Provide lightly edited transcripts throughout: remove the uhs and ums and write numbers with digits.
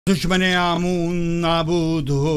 दुश्मने आमून नाबूद हो।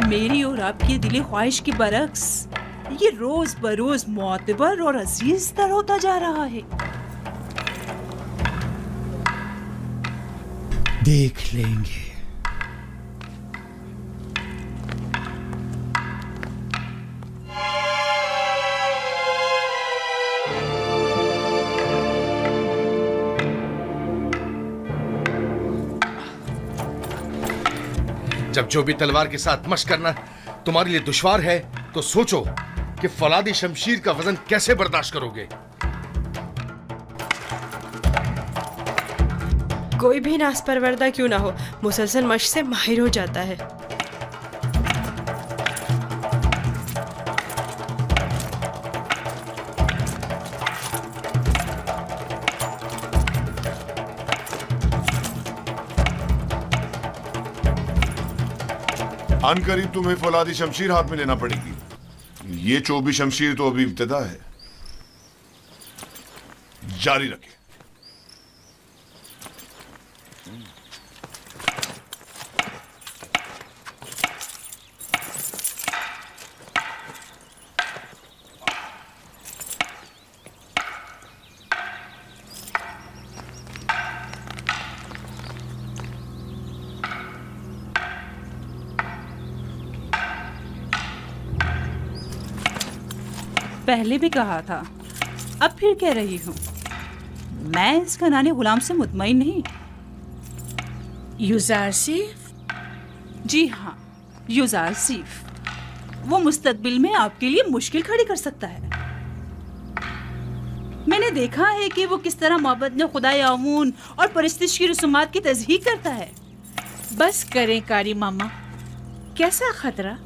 मेरी और आपकी दिली ख्वाहिश की बरक्स ये रोज बरोज मोतबर और अजीज तर होता जा रहा है। देख लेंगे। जब जो भी तलवार के साथ मशक करना तुम्हारे लिए दुश्वार है तो सोचो कि फौलादी शमशीर का वजन कैसे बर्दाश्त करोगे। कोई भी नासपरवरदा क्यों ना हो, मुसलसल मशक से माहिर हो जाता है। अनकरीब तुम्हें फौलादी शमशीर हाथ में लेना पड़ेगी। ये चोबी शमशीर तो अभी इब्तिदा है, जारी रखें। पहले भी कहा था, अब फिर कह रही हूँ, मैं इस घराने गुलाम से मुतमईन नहीं। युज़ारसीफ? जी हाँ, युज़ारसीफ। वो मुस्तकबिल में आपके लिए मुश्किल खड़ी कर सकता है। मैंने देखा है कि वो किस तरह मोहब्बत में खुदाई आमून और परिस्तिश की रसूमात की तज़हीक करता है। बस करें कारी मामा, कैसा खतरा?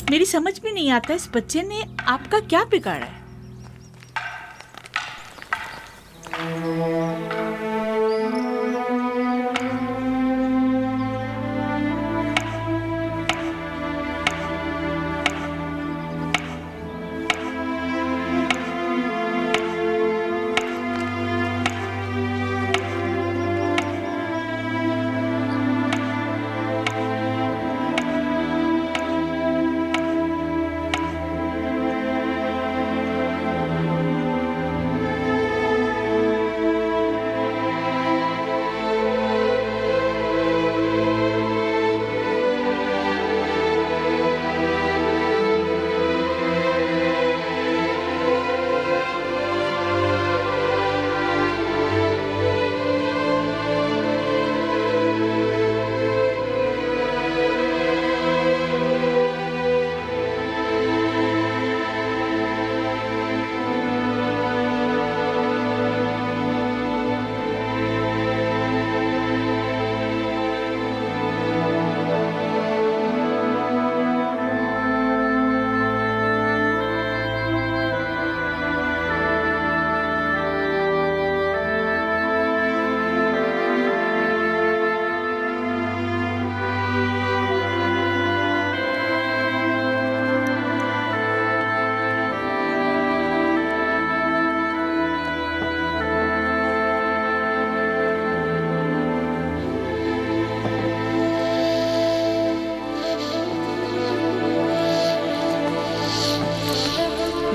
मेरी समझ में नहीं आता इस बच्चे ने आपका क्या बिगाड़ा है।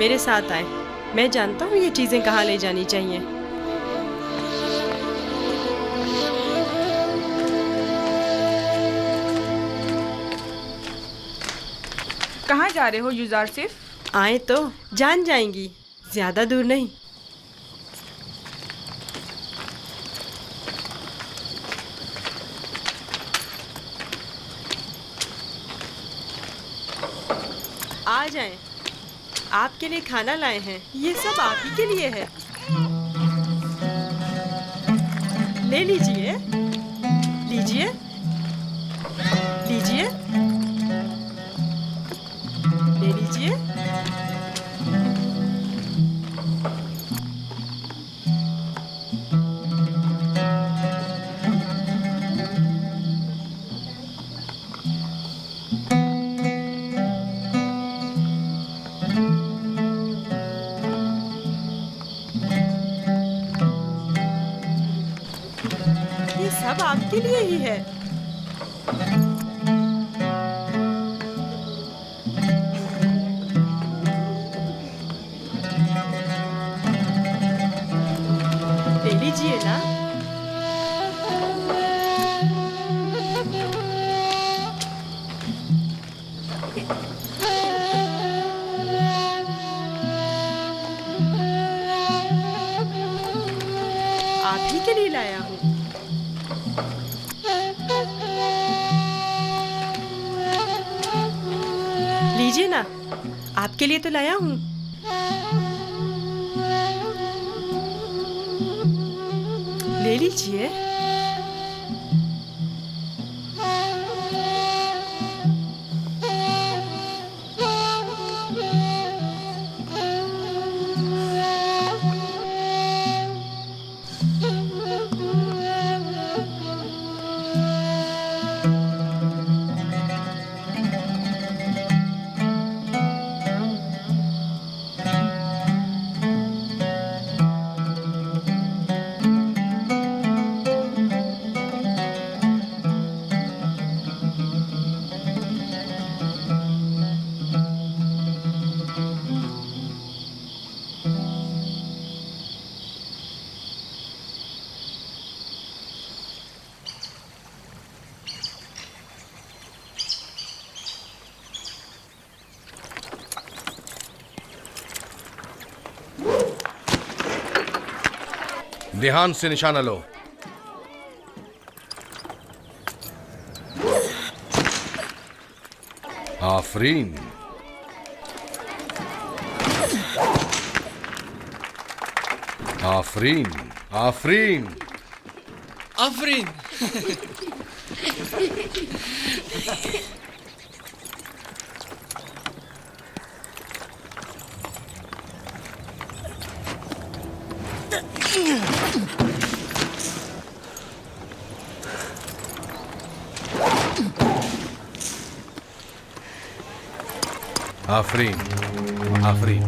मेरे साथ आए। मैं जानता हूँ ये चीजें कहाँ ले जानी चाहिए। कहाँ जा रहे हो युजार सिर्फ? आए तो जान जाएंगी, ज्यादा दूर नहीं। आ जाएं। आपके लिए खाना लाए हैं, ये सब आप ही के लिए है। ले लीजिए, लीजिए, लीजिए, ले लीजिए। ये सब आपके लिए ही है। ले लीजिए ना। आप ही के लिए लाया हूँ। लीजिए ना, आपके लिए तो लाया हूँ। ले लीजिए। ध्यान से निशाना लो। आफरीन। आफरीन, आफरीन, आफरीन। आफरीन, आफरीन।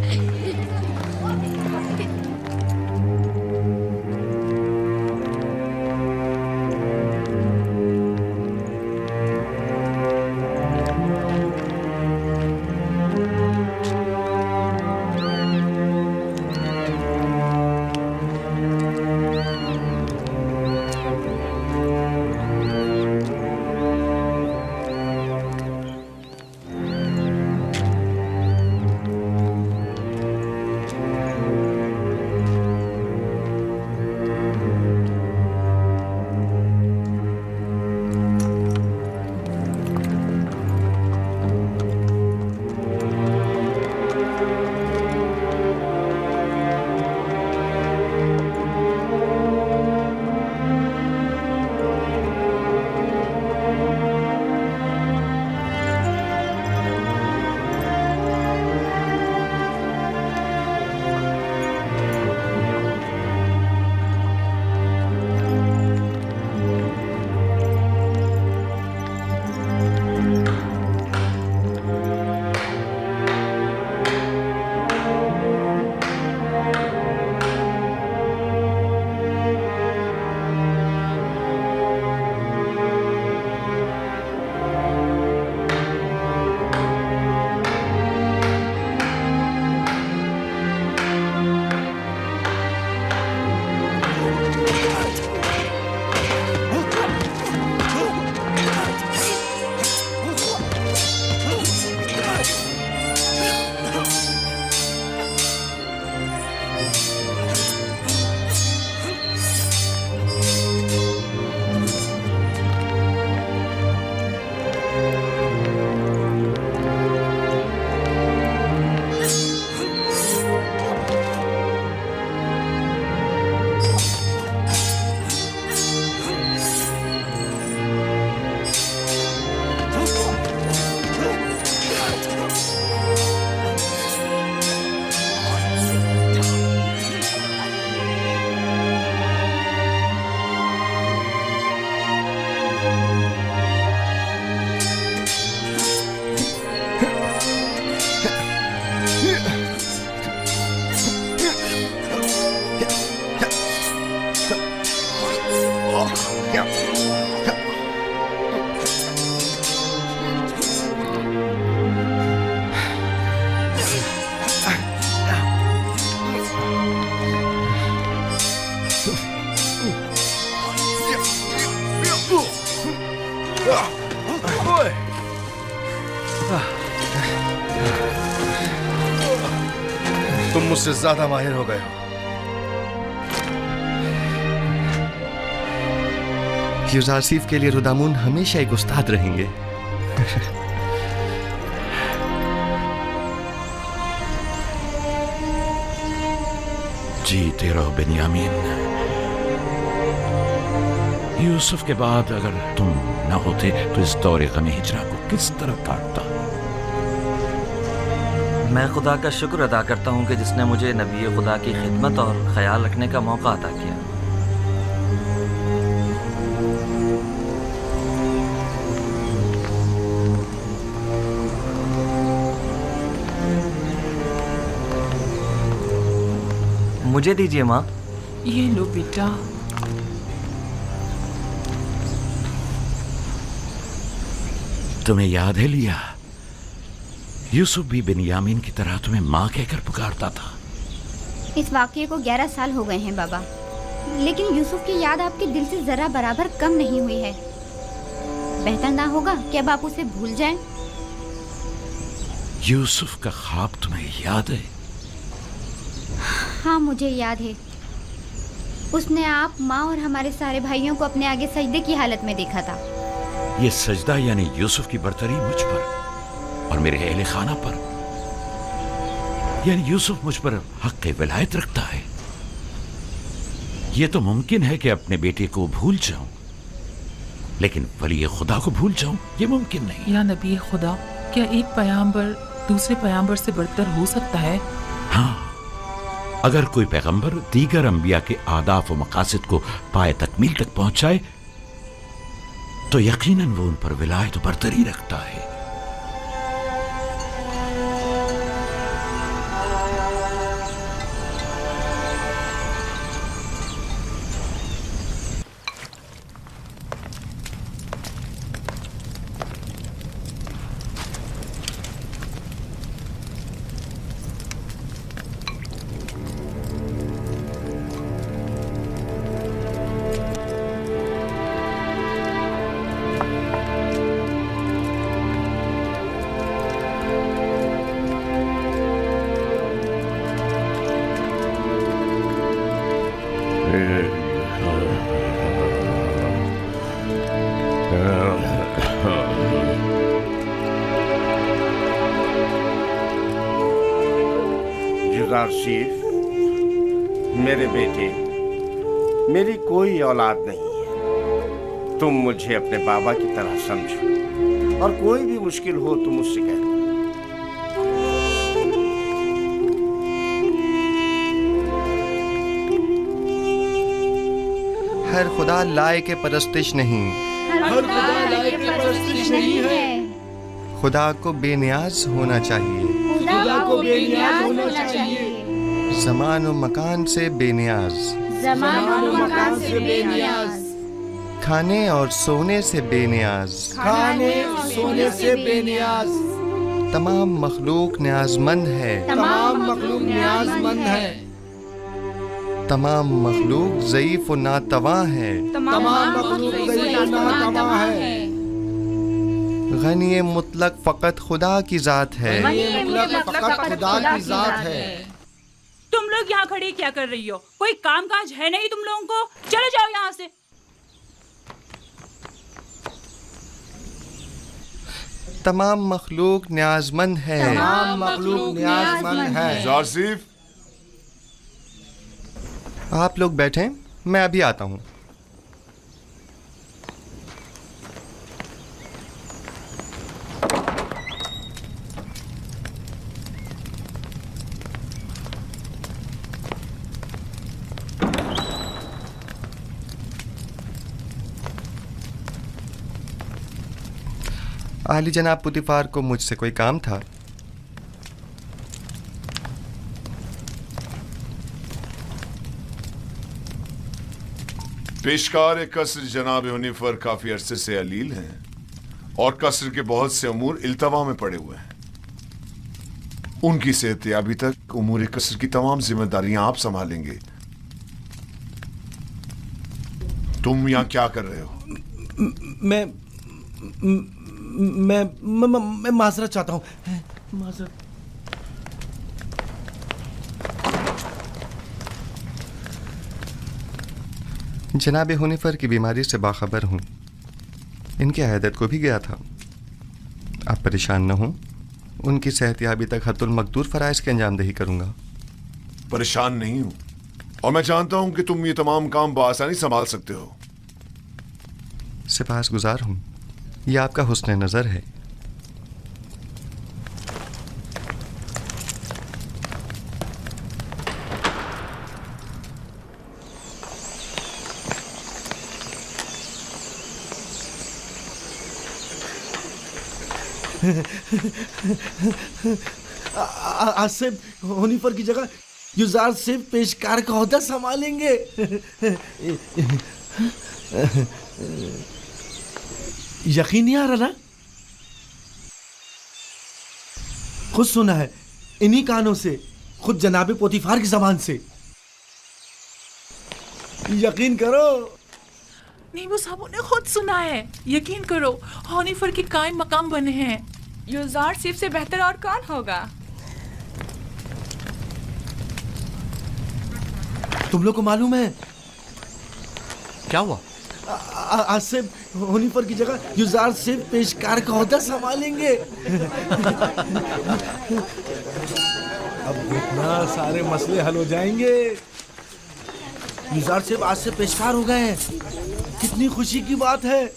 तुम मुझसे ज्यादा माहिर हो गए हो। यूजारसीफ के लिए रुदामुन हमेशा एक उस्ताद रहेंगे। जीते रहो बेनियामीन। यूसुफ के बाद अगर तुम न होते तो इस दौरे गम हिजरा को किस तरह काटता। मैं खुदा का शुक्र अदा करता हूँ कि जिसने मुझे नबी खुदा की खिदमत और ख्याल रखने का मौका अता किया। मुझे दीजिए माँ। ये लो बेटा। तुम्हें याद है लिया, यूसुफ भी बिन्यामीन की तरह तुम्हें माँ कहकर पुकारता था। इस वाक़ये को 11 साल हो गए हैं बाबा, लेकिन यूसुफ की याद आपके दिल से जरा बराबर कम नहीं हुई है। बेहतर ना होगा कि अब आप उसे भूल जाएं? यूसुफ का ख्वाब तुम्हें याद है? हाँ मुझे याद है। उसने आप, माँ और हमारे सारे भाइयों को अपने आगे सजदे की हालत में देखा था। ये सजदा यानी यूसुफ की बरतरी मुझ पर और मेरे अहले खाना पर, यानी यूसुफ मुझ पर हक विलायत रखता है। ये तो मुमकिन है कि अपने बेटे को भूल जाऊं, लेकिन वली खुदा को भूल जाऊं ये मुमकिन नहीं। या नबी खुदा, क्या एक पैगंबर दूसरे पैगंबर से बढ़कर हो सकता है? हाँ, अगर कोई पैगंबर दीगर अंबिया के आदाफ व मकासद को पाए तकमील तक पहुंचाए तो यकीनन वो उन पर विलायत बरतरी रखता है। यूसुफ, मेरे बेटे, मेरी कोई औलाद नहीं है। तुम मुझे अपने बाबा की तरह समझो और कोई भी मुश्किल हो तो मुझसे कह दो। हर खुदा लायक परस्तिश नहीं, हर खुदा लायक परस्तिश नहीं है। खुदा को बेनियाज होना चाहिए, खुदा को बेनियाज होना चाहिए। ज़मान और मकान से बेनियाज, ज़मान और मकान से बेनियाज। खाने और सोने से बेनियाज, खाने और सोने से बेनियाज। तमाम मखलूक न्याजमंद है, तमाम मखलूक न्याजमंद है। तमाम मखलूक ज़ईफ और नातवा है, तमाम मखलूक ज़ईफ और नातवा है। गनी मुतलक फ़कत खुदा की ज़ात है, फ़कत खुदा की ज़ात है। तुम लोग यहाँ खड़े क्या कर रही हो? कोई काम काज है नहीं तुम लोगों को? चले जाओ यहाँ से। तमाम मखलूक न्याजमंद है, तमाम मखलूक न्याजमंद है। यूसुफ, आप लोग बैठें, मैं अभी आता हूँ। आली जनाब पुतिफार को मुझसे कोई काम था? पेशकार कसर जनाब हुनीफर काफी अरसे से अलील हैं और कसर के बहुत से अमूर इल्तवा में पड़े हुए हैं। उनकी सेहतयाबी तक उमूर कसर की तमाम जिम्मेदारियां आप संभालेंगे। तुम यहां क्या कर रहे हो? मैं माजरत चाहता हूं। माजरत। जनाब हुनिफर की बीमारी से बाखबर हूँ। इनकी अहदत को भी गया था। आप परेशान न हों, उनकी सेहतयाबी तक हत्तुल मकदूर फ़राइज़ की अंजामदही करूँगा। परेशान नहीं हूँ और मैं जानता हूँ कि तुम ये तमाम काम बआसानी संभाल सकते हो। सिपाहसगुजार हूँ, ये आपका हुस्न नज़र है। आसिफ हुनिफर की जगह युजार सिर्फ पेशकार का ओहदा संभालेंगे। यकीन नहीं आ रहा ना? खुद सुना है इन्हीं कानों से, खुद जनाबे पोतीफार की जबान से। यकीन करो। नहीं, वो साहब ने खुद सुना है। यकीन करो, हुनिफर के कायम मकाम बने हैं। युजार सिर्फ से बेहतर और कौन होगा? तुम लोग को मालूम है क्या हुआ? आसिफ हुनिफर की जगह युजार सिर्फ पेशकार का ओहदा संभालेंगे। अब देखना सारे मसले हल हो जाएंगे। युजार सिर्फ आज से पेशकार हो गए हैं। कितनी खुशी की बात है।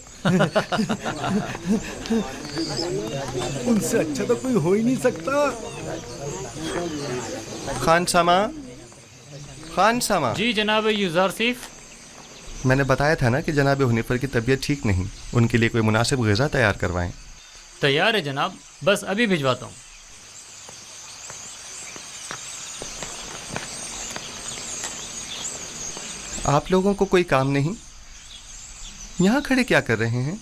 उनसे अच्छा तो कोई हो ही नहीं सकता। खान सामा। जी जनाब युजारसिफ। मैंने बताया था ना कि जनाब हुनिफर की तबीयत ठीक नहीं, उनके लिए कोई मुनासिब ग़िज़ा तैयार करवाएं। तैयार है जनाब, बस अभी भिजवाता हूँ। आप लोगों को कोई काम नहीं? यहाँ खड़े क्या कर रहे हैं?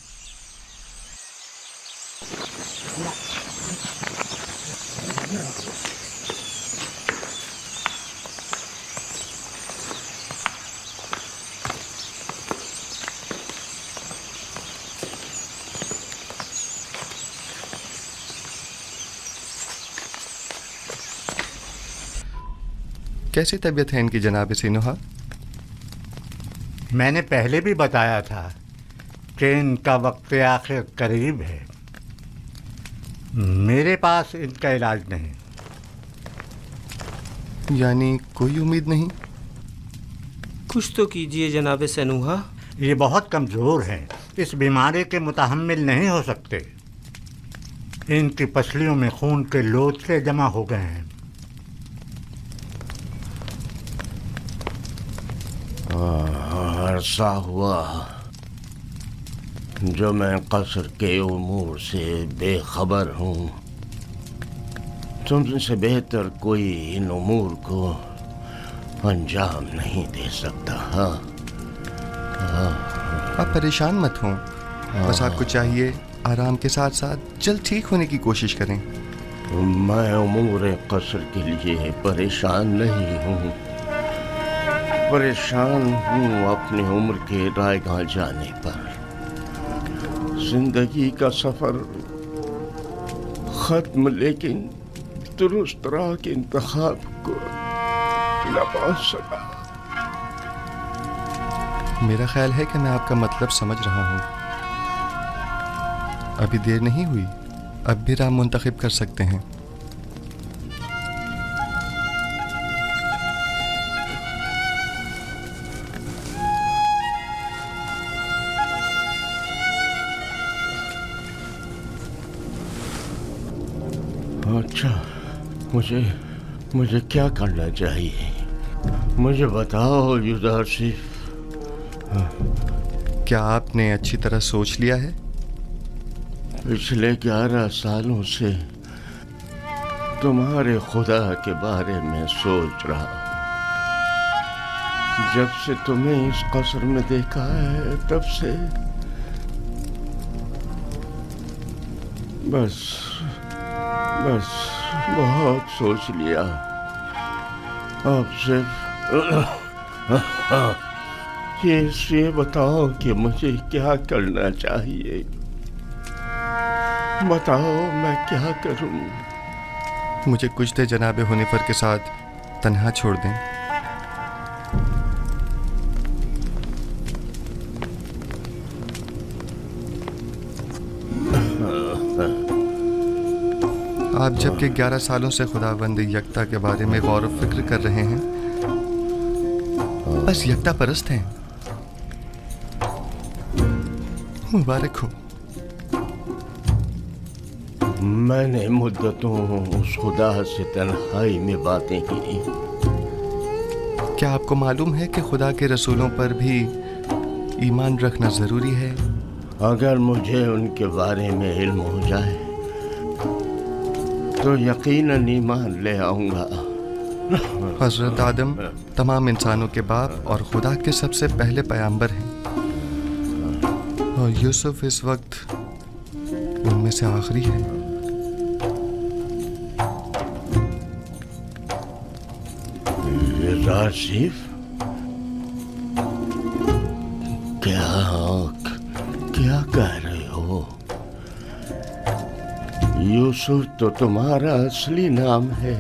कैसी तबीयत है इनकी जनाब सीनुहा? मैंने पहले भी बताया था कि इनका वक्त आखिर करीब है। मेरे पास इनका इलाज नहीं। यानी कोई उम्मीद नहीं? कुछ तो कीजिए जनाब सनूहा। ये बहुत कमज़ोर हैं, इस बीमारी के मुतहम्मिल नहीं हो सकते। इनकी पसलियों में खून के लोथड़े जमा हो गए हैं। अरसा हुआ जो मैं कसर के उमूर से बेखबर हूँ। तुमसे बेहतर कोई इन उमूर को अंजाम नहीं दे सकता। आप परेशान मत हों, बस आपको चाहिए आराम के साथ साथ जल्द ठीक होने की कोशिश करें। मैं उमूर कसर के लिए परेशान नहीं हूँ, परेशान हूँ अपनी उम्र के रायगाह जाने पर। जिंदगी का सफर खत्म, लेकिन दुरुस्त राह के इंतखाब को न पा सका। मेरा ख्याल है कि मैं आपका मतलब समझ रहा हूँ। अभी देर नहीं हुई, अब भी राह मुंतखब कर सकते हैं। अच्छा, मुझे क्या करना चाहिए? मुझे बताओ युजारसिफ। क्या आपने अच्छी तरह सोच लिया है? पिछले 11 सालों से तुम्हारे खुदा के बारे में सोच रहा हूँ। जब से तुम्हें इस कसर में देखा है तब से बस बहुत सोच लिया। अब सिर्फ ये बताओ कि मुझे क्या करना चाहिए। बताओ मैं क्या करूं? मुझे कुछ देर जनाब हुनिफर के साथ तन्हा छोड़ दें। आप जबकि 11 सालों से खुदावंद यकता के बारे में गौर व फिक्र कर रहे हैं, बस यकता परस्त हैं। मुबारक हो। मैंने मुद्दतों उस खुदा से तन्हाई में बातें की। क्या आपको मालूम है कि खुदा के रसूलों पर भी ईमान रखना जरूरी है? अगर मुझे उनके बारे में इल्म हो जाए तो यकीनन ईमान ले आऊंगा। हजरत आदम तमाम इंसानों के बाप और खुदा के सबसे पहले पैगंबर हैं, और यूसुफ इस वक्त उनमें से आखिरी है। राशिफ, क्या कह रहे हो? यूसुफ तो तुम्हारा असली नाम है,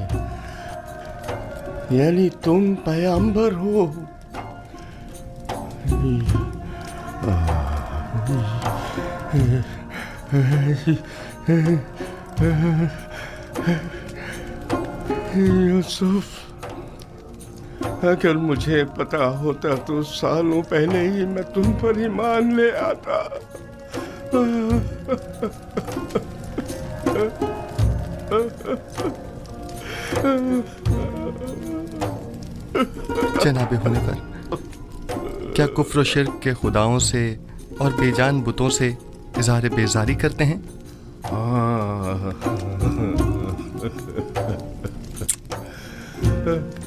यानी तुम पैगंबर हो। यूसुफ, अगर मुझे पता होता तो सालों पहले ही मैं तुम पर ईमान ले आता। जनाबे होने पर क्या कुफ्र और शिर्क के खुदाओं से और बेजान बुतों से इज़हार बेजारी करते हैं?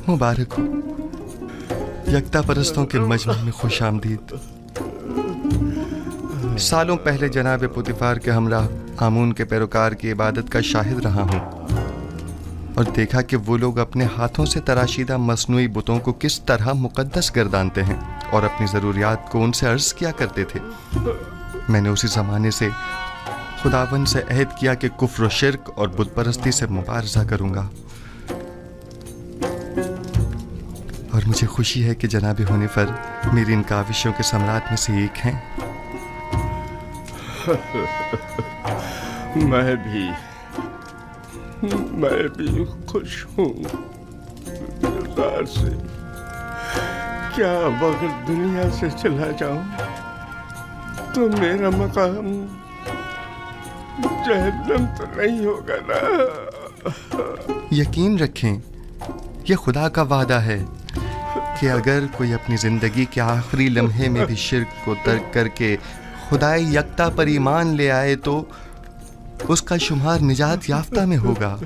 मुबारक हो। यकता परस्तों के मजमा में खुश आमदीद। सालों पहले जनाब पुतिफार के हमरा आमून के पैरोकार की इबादत का शाहिद रहा हूँ और देखा कि वो लोग अपने हाथों से तराशीदा मसनूई बुतों को किस तरह मुकद्दस गर्दानते हैं और अपनी ज़रूरियात को उनसे अर्ज किया करते थे। मैंने उसी ज़माने से खुदावंद से अहद किया कि कुफ्र और शिर्क और बुत परस्ती से मुबारज़ा करूँगा, और मुझे खुशी है कि जनाब होने पर मेरी इन काविशों के सम्राट में से एक हैं। मैं भी खुश हूँ से। क्या अगर दुनिया से चला जाऊं तो मेरा मकाम जहन्नम तो नहीं होगा ना? यकीन रखें, यह खुदा का वादा है कि अगर कोई अपनी जिंदगी के आखिरी लम्हे में भी शिर्क को तर्क करके खुदाए यकता पर ईमान ले आए तो उसका शुमार निजात याफ्ता में होगा।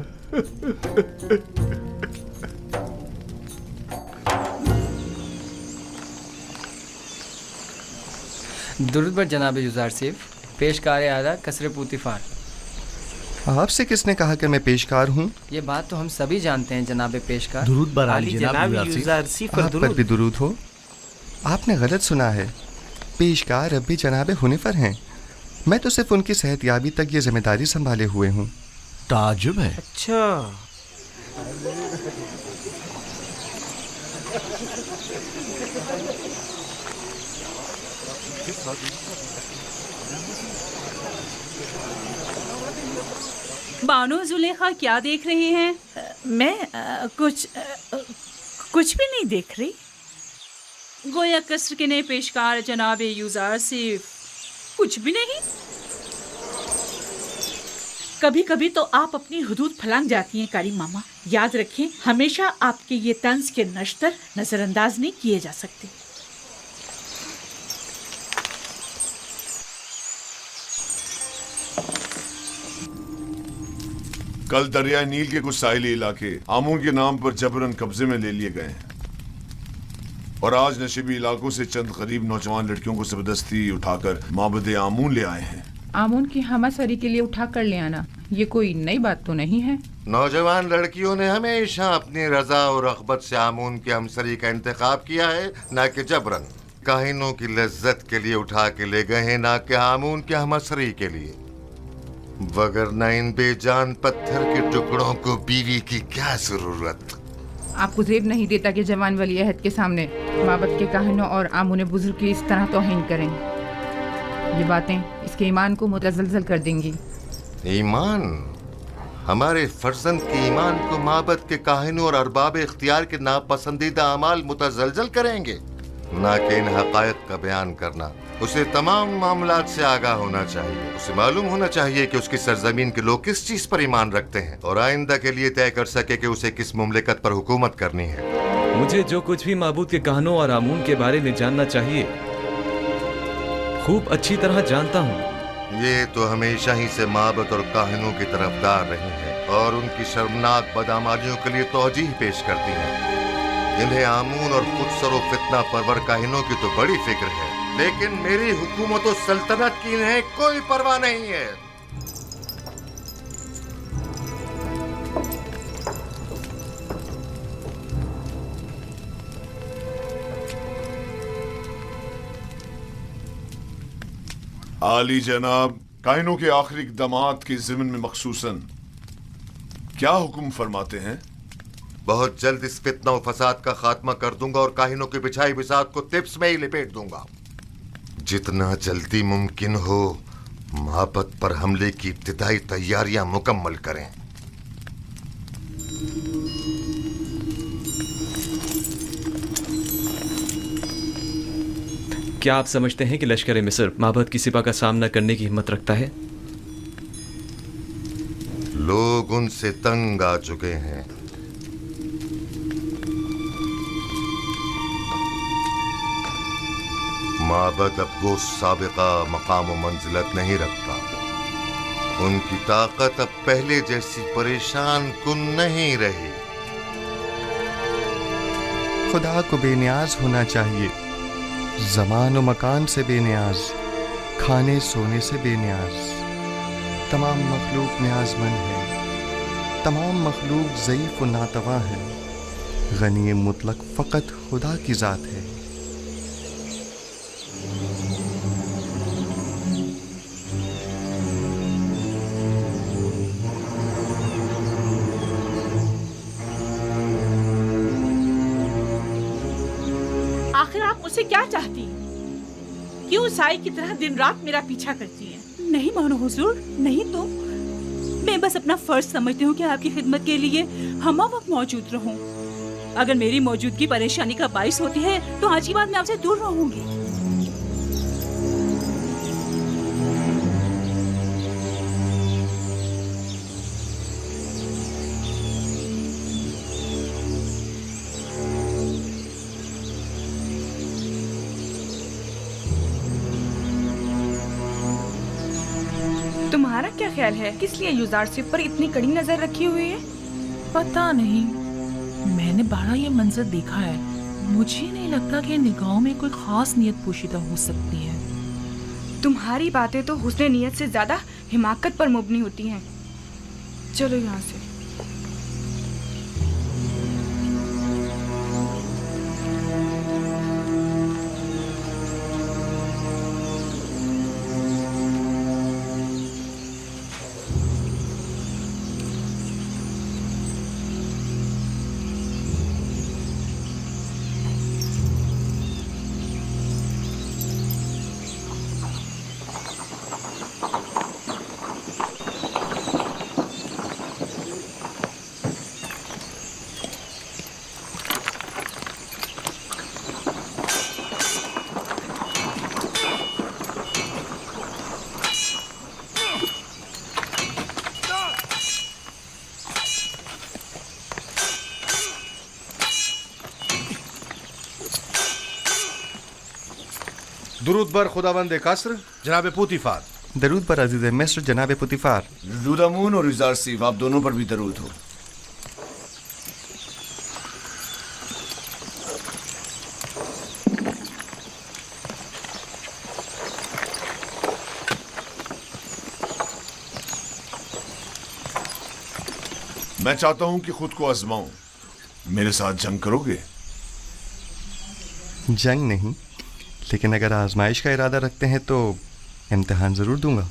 दुरूद बर जनाब युज़ार सिफ, पेशकार आला कसर पुतिफार। आपसे किसने कहा कि मैं पेशकार हूँ? ये बात तो हम सभी जानते हैं जनाब पेशकार। दुरूद बर आली जनाब युज़ार सिफ। आप पर भी दुरूद हो। आपने गलत सुना है, पेशकार अब भी जनाब हुनिफर हैं। मैं तो सिर्फ उनकी सेहतयाबी तक ये जिम्मेदारी संभाले हुए हूँ। ताजुब है। अच्छा, बानो जुलेखा क्या देख रही हैं? मैं कुछ भी नहीं देख रही। गोया कसर के नए पेशकार जनाब युज़ार सिफ कुछ भी नहीं। कभी कभी तो आप अपनी हुदूद फलांग जाती हैं कारी मामा। याद रखें, हमेशा आपके ये तंज के नश्तर नजरअंदाज नहीं किए जा सकते। कल दरिया नील के कुछ साहिली इलाके आमून के नाम पर जबरन कब्जे में ले लिए गए हैं, और आज नशीबी इलाकों से चंद गरीब नौजवान लड़कियों को जबरदस्ती उठाकर माबद आमून ले आए हैं। आमून की हमासरी के लिए उठा कर ले आना ये कोई नई बात तो नहीं है। नौजवान लड़कियों ने हमेशा अपनी रजा और रग़बत से आमून की हमसरी का इंतखाब किया है, ना कि जबरन। काहिनों की लज्जत के लिए उठा के ले गए हैं, ना कि आमून की हमसरी के लिए। वगरना इन बेजान पत्थर के टुकड़ों को बीवी की क्या जरूरत। आपको ज़ेब नहीं देता कि जवान वली अहद के सामने माबद के काहिनों और आमून बुजुर्ग की इस तरह तौहीन करें। ये बातें इसके ईमान को मुतज़लज़ल कर देंगी। ईमान? हमारे फर्जंद के ईमान को माबद के काहिनों और अरबाब इख्तियार के नापसंदीदा अमाल मुतजलजल करेंगे, ना कि इन हकायक का बयान करना। उसे तमाम मामलात से आगाह होना चाहिए। उसे मालूम होना चाहिए कि उसकी सरजमीन के लोग किस चीज पर ईमान रखते हैं और आइंदा के लिए तय कर सके कि उसे किस मुमलिकत पर हुकूमत करनी है। मुझे जो कुछ भी माबूद के कहनों और आमून के बारे में जानना चाहिए खूब अच्छी तरह जानता हूँ। ये तो हमेशा ही से माबद और काहिनों की तरफदार रही है और उनकी शर्मनाक बदआमालियों के लिए तौजीह पेश करती है। इन्हें आमून और खुद सरो फितना परवर काहिनों की तो बड़ी फिक्र है, लेकिन मेरी हुकूमत और सल्तनत की इन्हें कोई परवाह नहीं है। आली जनाब, काहिनों के आखिरी इक़दामात के ज़िम्न में मखसूसन क्या हुक्म फरमाते हैं? बहुत जल्द इस फितना और फसाद का खात्मा कर दूंगा और काहिनों की बिछाई बिसात को तिप्स में ही लिपेट दूंगा। जितना जल्दी मुमकिन हो माबद पर हमले की इब्तिदाई तैयारियां मुकम्मल करें। क्या आप समझते हैं कि लश्कर मिस्र माबद की सिपा का सामना करने की हिम्मत रखता है? लोग उनसे तंग आ चुके हैं। माबद अब वो साबिका मकाम व मंजिलत नहीं रखता। उनकी ताकत अब पहले जैसी परेशान कुन नहीं रही। खुदा को बेनियाज होना चाहिए, ज़मान व मकान से बेनियाज, खाने सोने से बेनियाज। तमाम मखलूक न्याज़मंद है, तमाम मखलूक ज़ईफ़ व नातवा है। गनी मुतलक फ़कत खुदा की ज़ात है। आखिर आप मुझसे क्या चाहती हैं? क्यों साई की तरह दिन रात मेरा पीछा करती हैं? नहीं मानो हुजूर, नहीं तो मैं बस अपना फर्ज समझती हूँ कि आपकी खिदमत के लिए हम वक्त मौजूद रहूं। अगर मेरी मौजूदगी परेशानी का बाइस होती है तो आज की बात मैं आपसे दूर रहूंगी। तुम्हारा क्या ख्याल है, किस लिए यूजारशिप पर इतनी कड़ी नजर रखी हुई है? पता नहीं, मैंने बारह ये मंजर देखा है। मुझे नहीं लगता कि निगाहों में कोई खास नियत पोशीदा हो सकती है। तुम्हारी बातें तो हुस्ने नियत से ज्यादा हिमाकत पर मबनी होती हैं। चलो यहाँ से। दुरूद बर खुदावंद कसर जनाब पुतिफार। दरूद पर अजीज मिस्र जनाब पुतिफार। दुरूद और यूजारशिफ, आप दोनों पर भी दरूद हो। मैं चाहता हूं कि खुद को आजमाऊं। मेरे साथ जंग करोगे? जंग नहीं, लेकिन अगर आजमाइश का इरादा रखते हैं तो इम्तिहान जरूर दूंगा।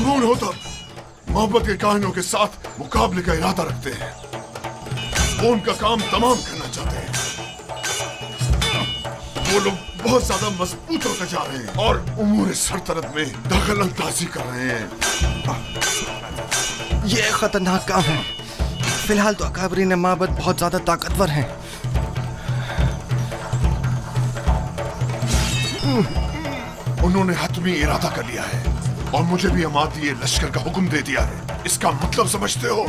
अमून होता मोहब्बत के काहिनों के साथ मुकाबले का इरादा रखते हैं। वो उनका काम तमाम करना चाहते हैं। वो लोग बहुत ज्यादा मजबूत होते जा रहे हैं और उमूर सल्तनत में दखल अंदाजी कर रहे हैं। ये खतरनाक काम है। फिलहाल तो अकाबरीन माबद बहुत ज्यादा ताकतवर हैं। उन्होंने हतमी इरादा कर लिया है और मुझे भी अमाती लश्कर का हुक्म दे दिया है। इसका मतलब समझते हो?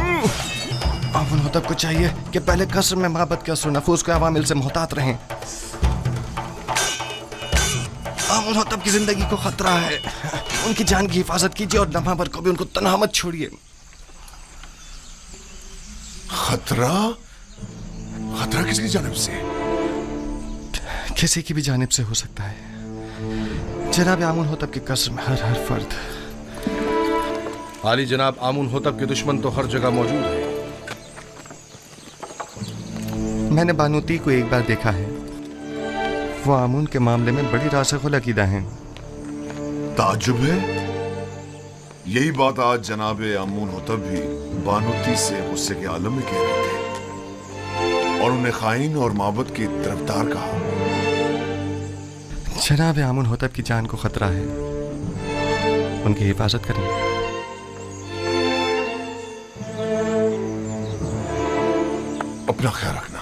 आमुन होतब को चाहिए कि पहले कसर में माबद के असर नफूस को अवामिल से मोहतात रहें। आमुन होतब की जिंदगी को खतरा है। उनकी जान की हिफाजत कीजिए और लम्हा भर को भी उनको तन्हा मत छोड़िए। खतरा? खतरा किसकी जानिब से? किसी की भी जानिब से हो सकता है। जनाब आमुन होतब के कसर में हर फर्द। आली जनाब, आमुन होतब के दुश्मन तो हर जगह मौजूद है। मैंने बानूती को एक बार देखा है। वो आमुन के मामले में बड़ी रासिख़ुल अक़ीदा हैं। ताज्जुब है। यही बात आज जनाब आमुन होतब भी बानूती से गुस्से के आलम में कह रहे थे और उन्हें खाइन और माबद की तरफदार कहा। जनाब आमुन होतब की जान को खतरा है। उनकी हिफाजत करें। अपना ख्याल रखना।